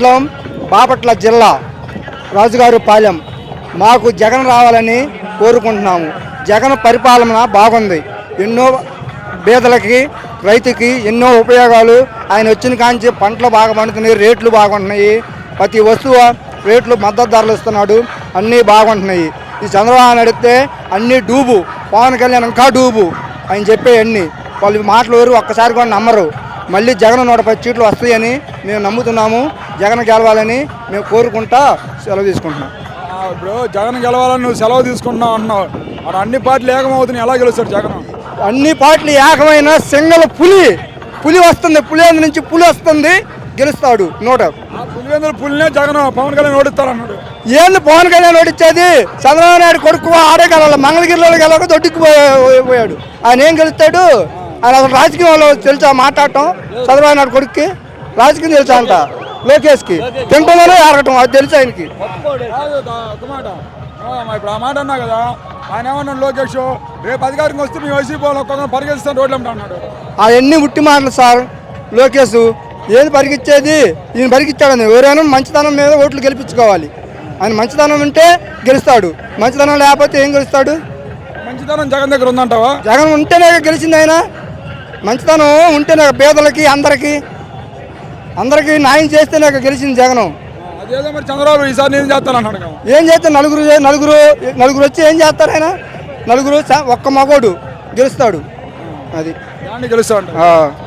మండలం బాపట్ల జిల్లా రాజుగారు పాలెం మాకు జగన్ రావాలని కోరుకుంటున్నాము. జగన్ పరిపాలన బాగుంది. ఎన్నో పేదలకి రైతుకి ఎన్నో ఉపయోగాలు ఆయన వచ్చిన కాంచి పంటలు బాగా పండుతున్నాయి, రేట్లు బాగుంటున్నాయి. ప్రతి వస్తువు రేట్లు మద్దతు ధరలు ఇస్తున్నాడు, అన్నీ బాగుంటున్నాయి. ఈ చంద్రబాబు అడిగితే అన్నీ డూబు, పవన్ కళ్యాణ్ ఇంకా డూబు ఆయన చెప్పే అన్నీ వాళ్ళు మాటలు ఎవరు ఒక్కసారి కూడా నమ్మరు. మళ్ళీ జగన్ 110 సీట్లు వస్తాయని మేము నమ్ముతున్నాము. జగన్ గెలవాలని మేము కోరుకుంటా సెలవు తీసుకుంటున్నాం. ఇప్పుడు జగన్ గెలవాలని నువ్వు సెలవు తీసుకుంటున్నావు అంటున్నావు. మరి అన్ని పార్టీలు ఏకమవుతున్నాయి, ఎలా గెలుస్తాడు జగన్? అన్ని పార్టీలు ఏకమైన సింగల్ పులి వస్తుంది, పులివెందు నుంచి పులి వస్తుంది, గెలుస్తాడు. పులివెందుల పులినే జగన్ పవన్ కళ్యాణ్ ఓడిస్తారన్నాడు. ఏంది పవన్ కళ్యాణ్ ఓడిచ్చేది? చంద్రబాబు నాయుడు కొడుకు ఆడే గెలవాలి, మంగళగిరిలో గెలవక దొడ్డుకు పోయాడు. ఆయన ఏం గెలుస్తాడు? ఆయన అసలు రాజకీయంలో తెలుసా మాట్లాడటం? చంద్రబాబు నాయుడు కొడుక్కి రాజకీయం తెలుసా అంట, లోకేష్కి తింటలోనే ఆడటం అది తెలుసు ఆయనకి. ఇప్పుడు ఆ మాట అన్నా కదా, ఆయన ఏమన్నాడు లోకేష్, రేపు అధికారికి వస్తే మీ వైసీపీ ఒక్కొక్క పరిగెత్తిస్తాను రోడ్లు అన్నాడు. అవన్నీ ఉట్టి మాటలు సార్. లోకేష్ ఏది పరిగిచ్చేది? ఈయన పరిగిచ్చాడని ఎవరైనా మంచితనం మీద ఓట్లు గెలిపించుకోవాలి. ఆయన మంచితనం ఉంటే గెలుస్తాడు, మంచితనం లేకపోతే ఏం గెలుస్తాడు? మంచితనం జగన్ దగ్గర ఉందంటావా? జగన్ ఉంటేనే గెలిచింది. ఆయన మంచితనం ఉంటేనే పేదలకి అందరికీ న్యాయం చేస్తేనే గెలిచింది జగన్. అదేదో మరి చంద్రబాబు ఈసారి నేను చేస్తాను అన్నాడు. ఏం చేస్తారు? నలుగురు వచ్చి ఏం చేస్తారు? ఆయన నలుగురు ఒక్క మగోడు గెలుస్తాడు. అది గెలుస్తాడు.